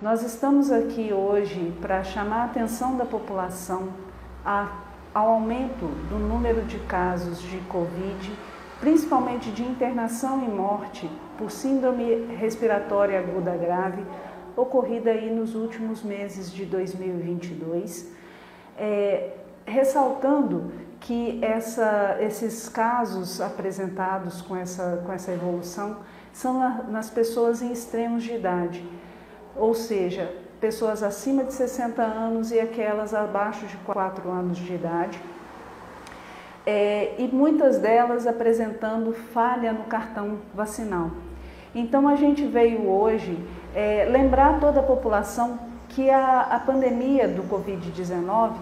Nós estamos aqui hoje para chamar a atenção da população ao aumento do número de casos de Covid, principalmente de internação e morte por síndrome respiratória aguda grave, ocorrida aí nos últimos meses de 2022, ressaltando que esses casos apresentados com essa evolução são nas pessoas em extremos de idade, ou seja, pessoas acima de 60 anos e aquelas abaixo de 4 anos de idade, e muitas delas apresentando falha no cartão vacinal. Então a gente veio hoje lembrar toda a população que a pandemia do Covid-19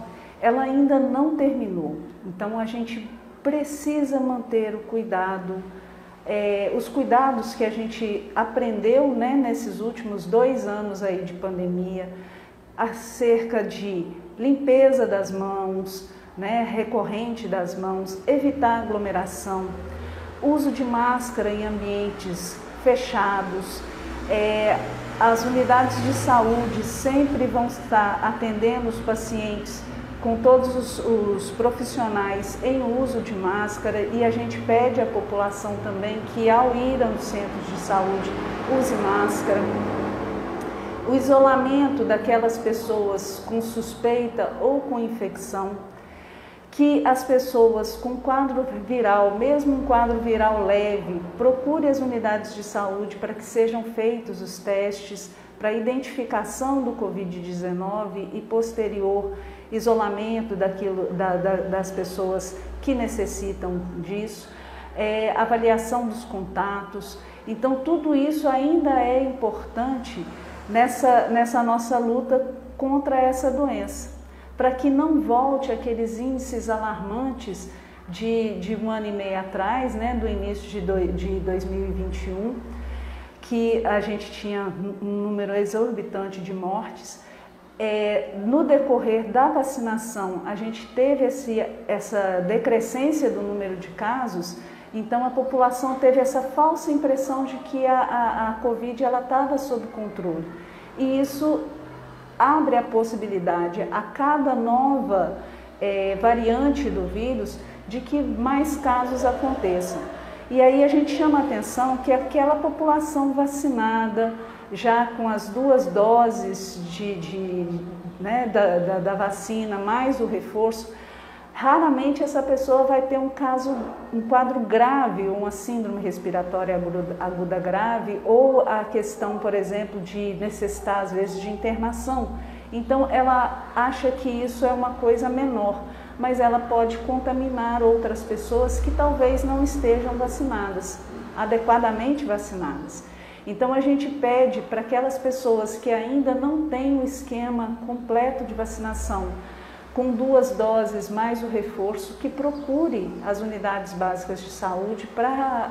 ela ainda não terminou. Então a gente precisa manter o cuidado, os cuidados que a gente aprendeu, né, nesses últimos 2 anos aí de pandemia, acerca de limpeza das mãos, né, recorrente das mãos, evitar aglomeração, uso de máscara em ambientes fechados. As unidades de saúde sempre vão estar atendendo os pacientes com todos os profissionais em uso de máscara, e a gente pede à população também que, ao ir aos centros de saúde, use máscara. O isolamento daquelas pessoas com suspeita ou com infecção, que as pessoas com quadro viral, mesmo um quadro viral leve, procure as unidades de saúde para que sejam feitos os testes para identificação do Covid-19 e posterior isolamento das pessoas que necessitam disso, avaliação dos contatos. Então tudo isso ainda é importante nessa nossa luta contra essa doença, para que não volte aqueles índices alarmantes de 1 ano e meio atrás, né, do início de 2021, que a gente tinha um número exorbitante de mortes. No decorrer da vacinação, a gente teve essa decrescência do número de casos, então a população teve essa falsa impressão de que a Covid estava sob controle. E isso abre a possibilidade a cada nova variante do vírus de que mais casos aconteçam. E aí a gente chama a atenção que aquela população vacinada, já com as 2 doses da vacina, mais o reforço, raramente essa pessoa vai ter um quadro grave, uma síndrome respiratória aguda grave, ou a questão, por exemplo, de necessitar às vezes de internação. Então ela acha que isso é uma coisa menor, mas ela pode contaminar outras pessoas que talvez não estejam vacinadas, adequadamente vacinadas. Então a gente pede para aquelas pessoas que ainda não têm o esquema completo de vacinação, com 2 doses mais o reforço, que procure as unidades básicas de saúde para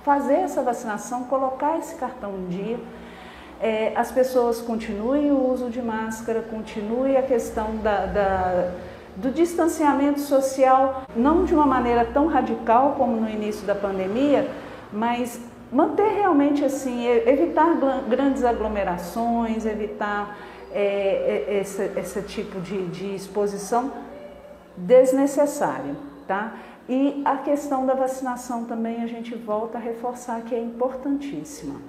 fazer essa vacinação, colocar esse cartão em dia. As pessoas continuem o uso de máscara, continue a questão do distanciamento social, não de uma maneira tão radical como no início da pandemia, mas manter realmente assim, evitar grandes aglomerações, evitar esse tipo de exposição desnecessária, tá? E a questão da vacinação também a gente volta a reforçar que é importantíssima.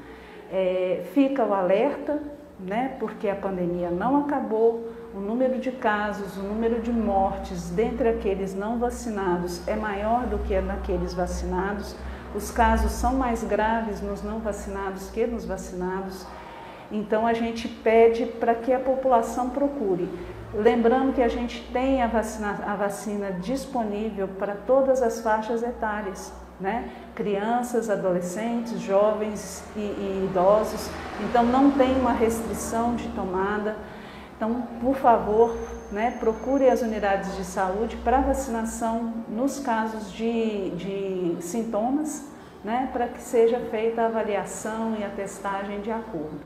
Fica o alerta, né? Porque a pandemia não acabou, o número de casos, o número de mortes dentre aqueles não vacinados é maior do que naqueles vacinados. Os casos são mais graves nos não vacinados que nos vacinados. Então a gente pede para que a população procure. Lembrando que a gente tem a vacina disponível para todas as faixas etárias, né? Crianças, adolescentes, jovens e idosos. Então não tem uma restrição de tomada. Então, por favor, né, procure as unidades de saúde para vacinação nos casos de sintomas, né, para que seja feita a avaliação e a testagem de acordo.